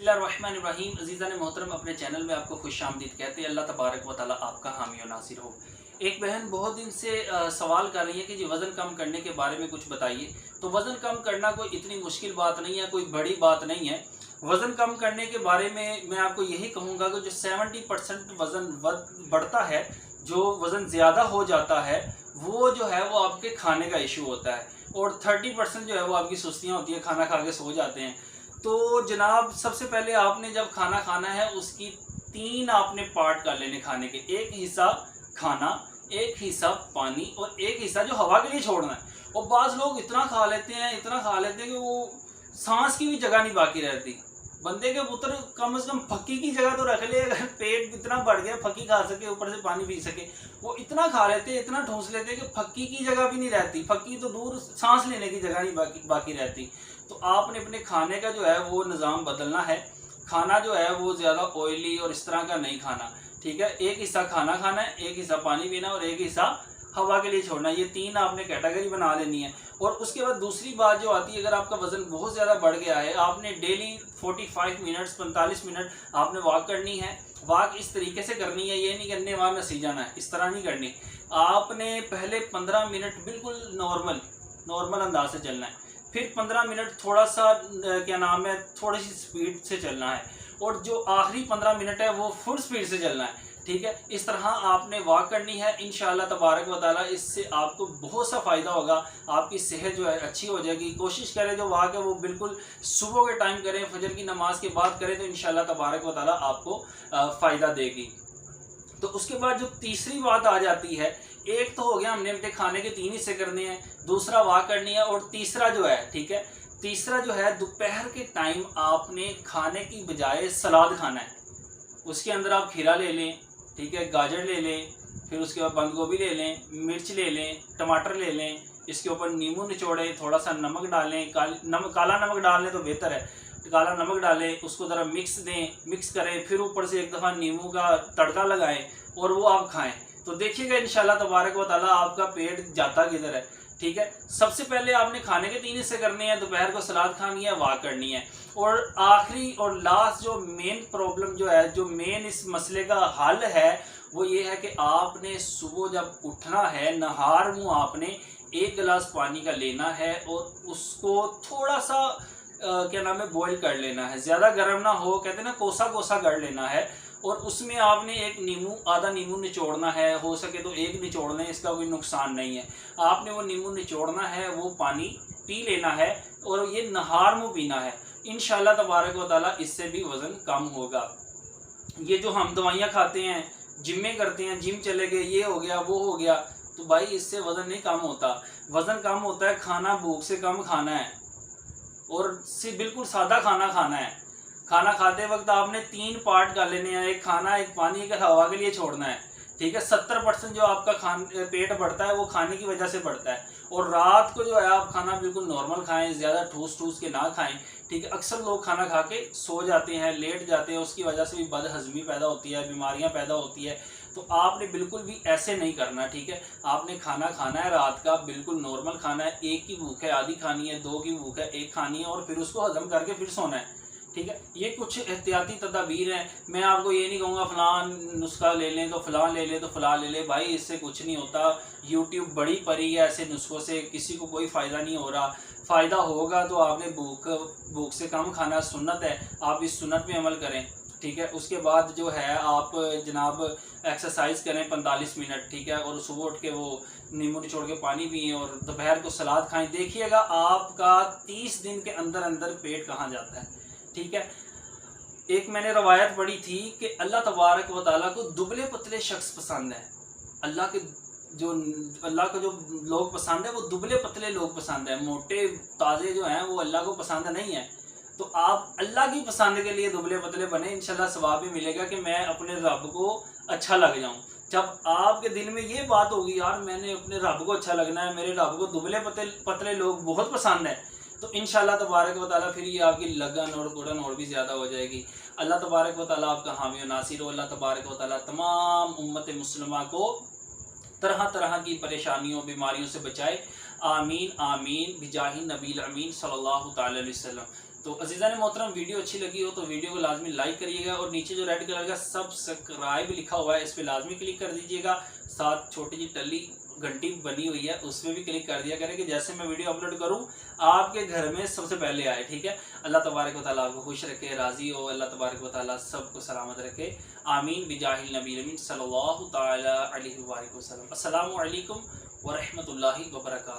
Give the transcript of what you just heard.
बिस्मिल्लाहिर्रहमानिर्रहीम। अज़ीज़ान मोहतरम, अपने चैनल में आपको खुश आमदीद कहते हैं। अल्लाह तबारक व तआला आपका हामी और नासिर हो। एक बहन बहुत दिन से सवाल कर रही है कि जी वज़न कम करने के बारे में कुछ बताइए। तो वज़न कम करना कोई इतनी मुश्किल बात नहीं है, कोई बड़ी बात नहीं है। वज़न कम करने के बारे में मैं आपको यही कहूँगा कि जो 70% वज़न बढ़ता है, जो वज़न ज़्यादा हो जाता है, वो जो है वो आपके खाने का इशू होता है, और 30% जो है वो आपकी सुस्तियाँ होती है, खाना खा के सो जाते हैं। तो जनाब, सबसे पहले आपने जब खाना खाना है उसकी 3 आपने पार्ट कर लेने खाने के। एक हिस्सा खाना, एक हिस्सा पानी और एक हिस्सा जो हवा के लिए छोड़ना है। और बाज़ लोग इतना खा लेते हैं कि वो सांस की भी जगह नहीं बाकी रहती। बंदे के पुत्र कम से कम फक्की की जगह तो रख ले, अगर पेट इतना बढ़ गया फक्की खा सके, ऊपर से पानी पी सके। वो इतना खा लेते हैं, इतना ठूंस लेते हैं कि फक्की की जगह भी नहीं रहती। फक्की तो दूर, सांस लेने की जगह नहीं बाकी रहती। तो आपने अपने खाने का जो है वो निज़ाम बदलना है। खाना जो है वो ज़्यादा ऑयली और इस तरह का नहीं खाना, ठीक है। एक हिस्सा खाना खाना है, एक हिस्सा पानी पीना और एक हिस्सा हवा के लिए छोड़ना। ये 3 आपने कैटेगरी बना लेनी है। और उसके बाद दूसरी बात जो आती है, अगर आपका वज़न बहुत ज़्यादा बढ़ गया है, आपने डेली 45 मिनट्स 45 मिनट आपने वॉक करनी है। वॉक इस तरीके से करनी है, ये नहीं करने वहाँ नसी जाना है, इस तरह नहीं करनी। आपने पहले 15 मिनट बिल्कुल नॉर्मल अंदाज से चलना है। फिर 15 मिनट थोड़ा सा थोड़ी सी स्पीड से चलना है, और जो आखिरी 15 मिनट है वो फुल स्पीड से चलना है, ठीक है। इस तरह आपने वॉक करनी है। इंशाअल्लाह तबारक व तआला इससे आपको बहुत सा फ़ायदा होगा। आपकी सेहत जो है अच्छी हो जाएगी। कोशिश करें जो वॉक है वो बिल्कुल सुबह के टाइम करें, फजर की नमाज के बाद करें, तो इंशाअल्लाह तबारक व तआला आपको फ़ायदा देगी। तो उसके बाद जो तीसरी बात आ जाती है, एक तो हो गया हमने अपने खाने के 3 हिस्से करने हैं, दूसरा वॉक करनी है, और तीसरा जो है, ठीक है, तीसरा जो है दोपहर के टाइम आपने खाने की बजाय सलाद खाना है। उसके अंदर आप खीरा ले लें, ठीक है, गाजर ले लें, फिर उसके बाद बंद गोभी ले लें, मिर्च ले लें, टमाटर ले लें, इसके ऊपर नींबू निचोड़ें, थोड़ा सा नमक डालें, काला नमक डाल लें तो बेहतर है। काला नमक डालें, उसको ज़रा मिक्स करें, फिर ऊपर से एक दफ़ा नींबू का तड़का लगाएं और वो आप खाएं। तो देखिएगा इंशाल्लाह तबारक व तआला आपका पेट जाता किधर है, ठीक है। सबसे पहले आपने खाने के 3 हिस्से करने हैं, दोपहर को सलाद खानी है, वॉक करनी है, और आखिरी और लास्ट जो मेन प्रॉब्लम जो है, जो मेन इस मसले का हल है, वो ये है कि आपने सुबह जब उठना है, नहार मुँह आपने 1 गिलास पानी का लेना है, और उसको थोड़ा सा बॉईल कर लेना है। ज़्यादा गर्म ना हो, कहते हैं ना, कोसा कोसा कर लेना है। और उसमें आपने आधा नींबू निचोड़ना है, हो सके तो 1 निचोड़ लें, इसका कोई नुकसान नहीं है। आपने वो नींबू निचोड़ना है, वो पानी पी लेना है, और ये नहार मुँह पीना है। इंशाअल्लाह तबारक व तआला इससे भी वज़न कम होगा। ये जो हम दवाइयाँ खाते हैं, जिम में करते हैं, जिम चले गए, ये हो गया वो हो गया, तो भाई इससे वज़न नहीं कम होता। वज़न कम होता है, खाना भूख से कम खाना है, और सिर्फ बिल्कुल सादा खाना खाना है। खाना खाते वक्त आपने 3 पार्ट कर लेने हैं, एक खाना, एक पानी, एक हवा के लिए छोड़ना है, ठीक है। 70% जो आपका पेट बढ़ता है वो खाने की वजह से बढ़ता है। और रात को जो है आप खाना बिल्कुल नॉर्मल खाएं, ज़्यादा ठूस के ना खाएं, ठीक है। अक्सर लोग खाना खा के सो जाते हैं, लेट जाते हैं, उसकी वजह से भी बदहज़मी पैदा होती है, बीमारियां पैदा होती है। तो आपने बिल्कुल भी ऐसे नहीं करना, ठीक है। आपने खाना खाना है रात का बिल्कुल नॉर्मल खाना है। 1 की भूख है आधी खानी है, 2 की भूख है 1 खानी है, और फिर उसको हजम करके फिर सोना है, ठीक है। ये कुछ एहतियाती तदाबीर हैं। मैं आपको ये नहीं कहूँगा फ़लाँ नुस्खा ले लें तो फ़लाँ ले लें तो फ़लाँ ले लें, भाई इससे कुछ नहीं होता। यूट्यूब बड़ी परी है ऐसे नुस्खों से, किसी को कोई फ़ायदा नहीं हो रहा। फ़ायदा होगा तो आपने भूख से कम खाना सुन्नत है, आप इस सुन्नत में अमल करें, ठीक है। उसके बाद जो है आप जनाब एक्सरसाइज करें 45 मिनट, ठीक है, और सुबह उठ के वो नींबू निचोड़ के पानी पिएँ, और दोपहर को सलाद खाएं। देखिएगा आपका 30 दिन के अंदर अंदर पेट कहाँ जाता है, ठीक है। एक मैंने रवायत पढ़ी थी कि अल्लाह तबारक व तआला को दुबले पतले शख्स पसंद है। अल्लाह को जो लोग पसंद है वो दुबले पतले लोग पसंद है, मोटे ताज़े जो हैं वो अल्लाह को पसंद नहीं है। तो आप अल्लाह की पसंद के लिए दुबले पतले बने, इंशाल्लाह सवाब भी मिलेगा कि मैं अपने रब को अच्छा लग जाऊं। जब आपके दिल में ये बात होगी, यार मैंने अपने रब को अच्छा लगना है, मेरे रब को दुबले पतले लोग बहुत पसंद है, तो इंशाअल्लाह तबारक व तआला फिर ये आपकी लगन और गुड़न और भी ज़्यादा हो जाएगी। अल्लाह तबारक व तआला आपका हामी और नासिर हो। अल्लाह तबारक व तआला तमाम उम्मत मुस्लिमा को तरह तरह की परेशानियों बीमारियों से बचाए। आमीन आमीन बिजाही नबील अमीन सल्लल्लाहु तआला अलैहि वसल्लम। तो अज़ीज़ान मोहतरम वीडियो अच्छी लगी हो तो वीडियो को लाजमी लाइक करिएगा और नीचे जो रेड कलर का सब्सक्राइब लिखा हुआ है इस पर लाजमी क्लिक कर दीजिएगा। साथ छोटी सी टल्ली घंटी बनी हुई है उस पर भी क्लिक कर दिया करें कि जैसे मैं वीडियो अपलोड करूं आपके घर में सबसे पहले आए। ठीक है। अल्लाह तबारक व तआला आपको खुश रखे, राज़ी हो। अल्लाह तबारक व तआला सबको सलामत रखे। आमीन बिजाहिल नबी अमीन सल्लल्लाहु तआला अलैहि वसल्लम। अस्सलामु अलैकुम व रहमतुल्लाहि व बरकातहू।